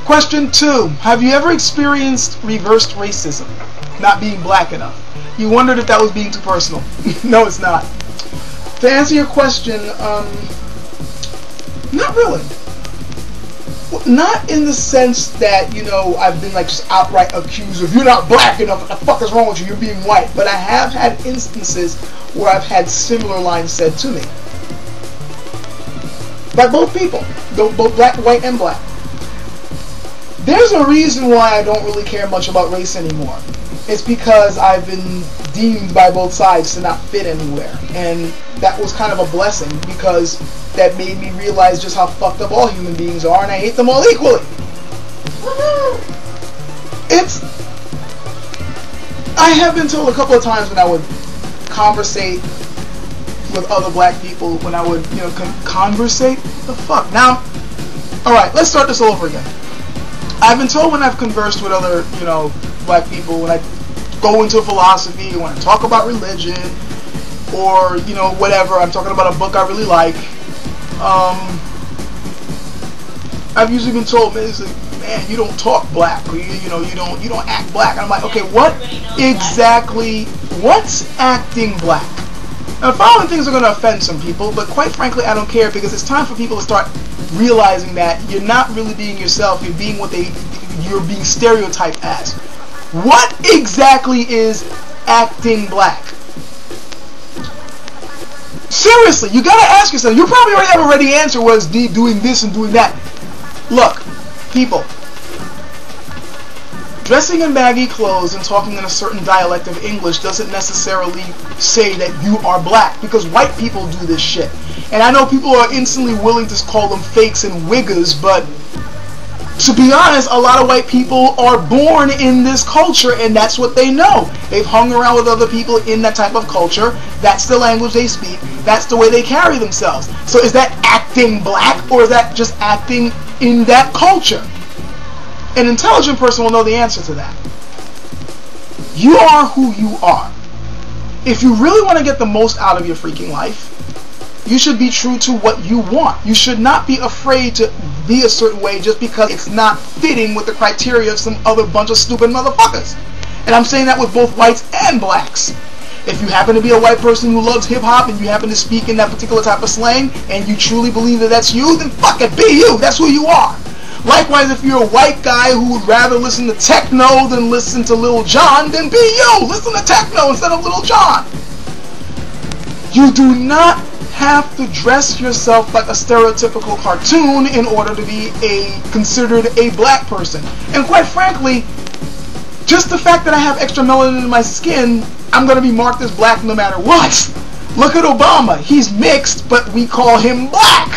Question 2. Have you ever experienced reversed racism? Not being black enough. You wondered if that was being too personal. No, it's not. To answer your question, not really. Not in the sense that, you know, I've been like just outright accused of, you're not black enough, what the fuck is wrong with you, you're being white. But I have had instances where I've had similar lines said to me. By both people. Both black, white, and black. There's a reason why I don't really care much about race anymore. It's because I've been deemed by both sides to not fit anywhere. And that was kind of a blessing, because that made me realize just how fucked up all human beings are, and I hate them all equally. I have been told a couple of times when I would conversate with other black people, when I would, you know, conversate? The fuck? Now, alright, let's start this all over again. I've been told when I've conversed with other, you know, black people, when I go into philosophy, when I talk about religion, or, you know, whatever, I'm talking about a book I really like, I've usually been told, man, you don't talk black, or you don't act black. And I'm like, okay, what exactly, what's acting black? Now, the following things are going to offend some people, but quite frankly, I don't care, because it's time for people to start realizing that you're not really being yourself, you're being you're being stereotyped as. What exactly is acting black? Seriously, you gotta ask yourself. You probably already have a ready answer, was doing this and doing that. Look, people, dressing in baggy clothes and talking in a certain dialect of English doesn't necessarily say that you are black, because white people do this shit. And I know people are instantly willing to call them fakes and wiggers, but to be honest, a lot of white people are born in this culture, and that's what they know. They've hung around with other people in that type of culture. That's the language they speak. That's the way they carry themselves. So is that acting black, or is that just acting in that culture? An intelligent person will know the answer to that. You are who you are. If you really want to get the most out of your freaking life, you should be true to what you want. You should not be afraid to be a certain way just because it's not fitting with the criteria of some other bunch of stupid motherfuckers. And I'm saying that with both whites and blacks. If you happen to be a white person who loves hip-hop and you happen to speak in that particular type of slang and you truly believe that that's you, then fuck it, be you. That's who you are. Likewise, if you're a white guy who would rather listen to techno than listen to Lil Jon, then be you. Listen to techno instead of Lil Jon. You do not have to dress yourself like a stereotypical cartoon in order to be considered a black person. And quite frankly, just the fact that I have extra melanin in my skin, I'm going to be marked as black no matter what. Look at Obama. He's mixed, but we call him black.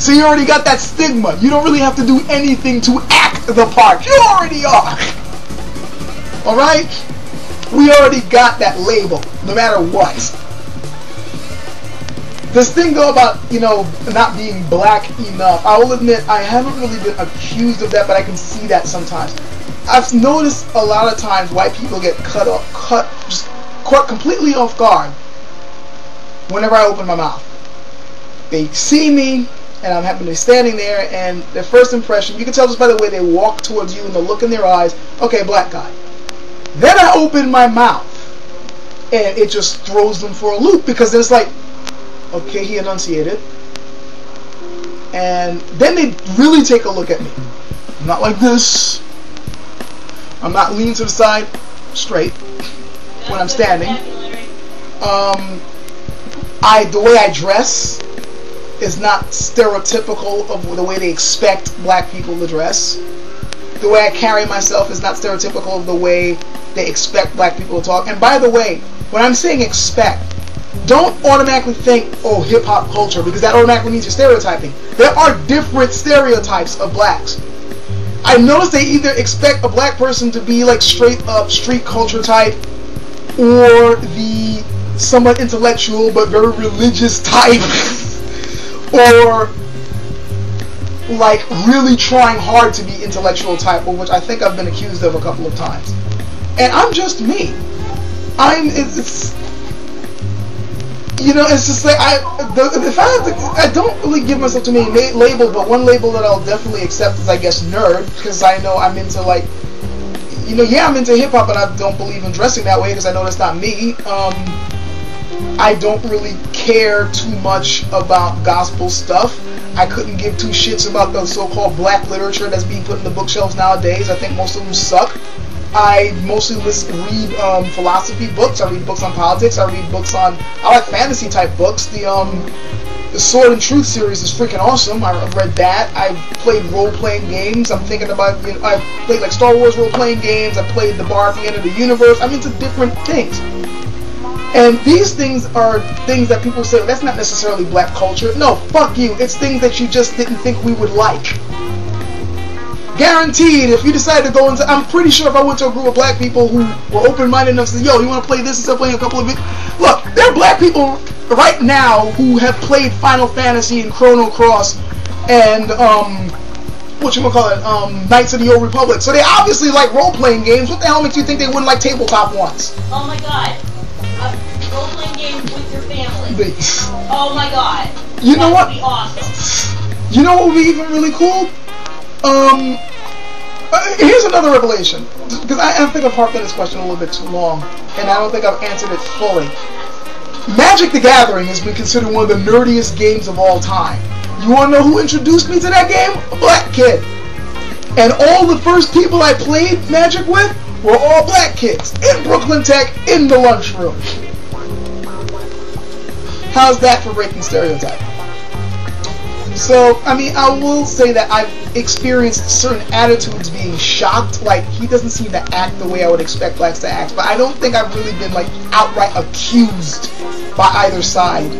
So you already got that stigma. You don't really have to do anything to act the part. You already are. Alright? We already got that label, no matter what. This thing though about, you know, not being black enough, I will admit I haven't really been accused of that, but I can see that sometimes. I've noticed a lot of times white people get caught completely off guard whenever I open my mouth. They see me, and I'm happen to be standing there, and their first impression, you can tell just by the way they walk towards you and the look in their eyes, okay, black guy. Then I open my mouth, and it just throws them for a loop, because then it's like, okay, he enunciated. And then they really take a look at me. I'm not like this. I'm not leaning to the side, straight, when I'm standing. The way I dress is not stereotypical of the way they expect black people to dress. The way I carry myself is not stereotypical of the way they expect black people to talk. And by the way, when I'm saying expect, don't automatically think, oh, hip-hop culture, because that automatically means you're stereotyping. There are different stereotypes of blacks. I noticed they either expect a black person to be like straight up street culture type, or the somewhat intellectual but very religious type, or like really trying hard to be intellectual type, which I think I've been accused of a couple of times. And I'm just me. You know, it's just like if I have to, I don't really give myself too many labels, but one label that I'll definitely accept is, I guess, nerd, because I know I'm into, like, you know, yeah, I'm into hip hop, and I don't believe in dressing that way because I know that's not me. I don't really care too much about gospel stuff. I couldn't give two shits about the so-called black literature that's being put in the bookshelves nowadays. I think most of them suck. I mostly read philosophy books. I read books on politics. I read books on, I like fantasy type books. The Sword and Truth series is freaking awesome. I've read that. I've played role-playing games. I'm thinking about, you know, I've played like Star Wars role-playing games. I played The Bar at the End of the Universe. I'm into different things. And these things are things that people say, well, that's not necessarily black culture. No, fuck you. It's things that you just didn't think we would like. Guaranteed, if you decide to go into, I'm pretty sure if I went to a group of black people who were open-minded enough to say, yo, you want to play this instead of playing a couple of it? Look, there are black people right now who have played Final Fantasy and Chrono Cross and, Knights of the Old Republic. So they obviously like role-playing games. What the hell makes you think they wouldn't like tabletop ones? Oh my god. A role-playing game with your family. Oh my god. You know what? That would be awesome. You know what would be even really cool? Here's another revelation, because I think I've harped on this question a little bit too long, and I don't think I've answered it fully. Magic the Gathering has been considered one of the nerdiest games of all time. You want to know who introduced me to that game? A black kid. And all the first people I played Magic with were all black kids, in Brooklyn Tech, in the lunchroom. How's that for breaking stereotype? So, I mean, I will say that I've experienced certain attitudes being shocked. Like, he doesn't seem to act the way I would expect blacks to act. But I don't think I've really been, like, outright accused by either side.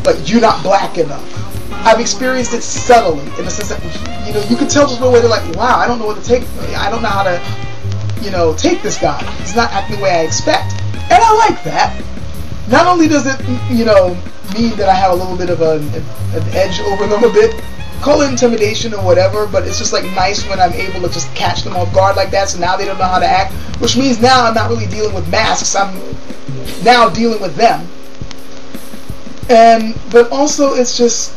Like, you're not black enough. I've experienced it subtly, in the sense that, you know, you can tell just by the way they're like, wow, I don't know what to take. I don't know how to, you know, take this guy. He's not acting the way I expect. And I like that. Not only does it, you know, mean that I have a little bit of an edge over them a bit, call it intimidation or whatever, but it's just like nice when I'm able to just catch them off guard like that, so now they don't know how to act, which means now I'm not really dealing with masks, I'm now dealing with them. But also it's just,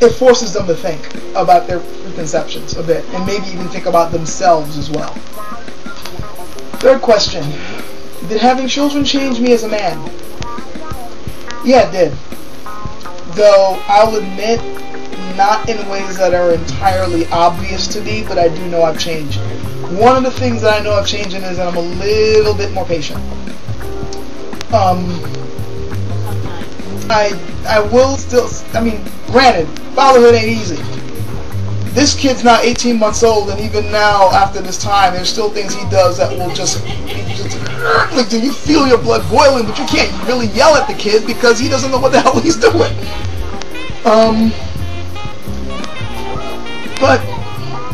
it forces them to think about their preconceptions a bit, and maybe even think about themselves as well. Third question, did having children change me as a man? Yeah, it did. Though, I'll admit, not in ways that are entirely obvious to me, but I do know I've changed. One of the things that I know I've changed in is that I'm a little bit more patient. I will still, I mean, granted, fatherhood ain't easy. This kid's now 18 months old, and even now, after this time, there's still things he does that will just like, do you feel your blood boiling, but you can't really yell at the kid because he doesn't know what the hell he's doing. But,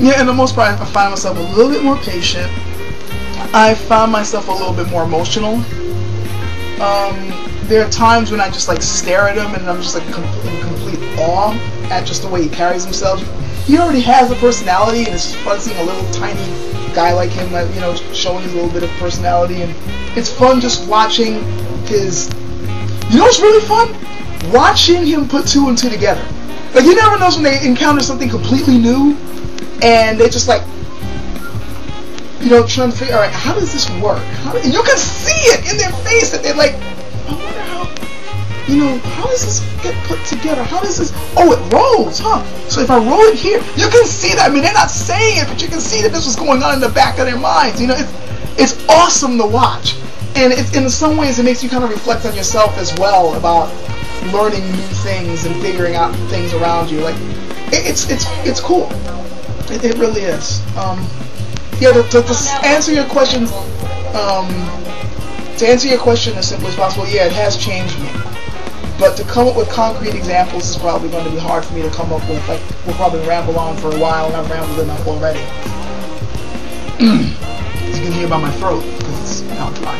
yeah, in the most part, I find myself a little bit more patient. I found myself a little bit more emotional. There are times when I just, like, stare at him and I'm just, like, in complete awe at just the way he carries himself. He already has a personality, and it's fun seeing a little tiny guy like him, you know, showing his little bit of personality, and it's fun just watching his, you know what's really fun? Watching him put two and two together. Like, you never know when they encounter something completely new, and they just like, you know, trying to figure out, how does this work? And you can see it in their face that they're like, I wonder how, you know, how does this get put together? How does this, oh, it rolls, huh? So if I roll it here, you can see that. I mean, they're not saying it, but you can see that this was going on in the back of their minds. You know, it's awesome to watch. And it's, in some ways, it makes you kind of reflect on yourself as well about learning new things and figuring out things around you. Like, it's cool. It really is. Yeah, to answer your question, as simply as possible, yeah, it has changed me. But to come up with concrete examples is probably going to be hard for me to come up with. Like, we'll probably ramble on for a while, and I've rambled enough already. As you can hear by my throat, because it's now dry.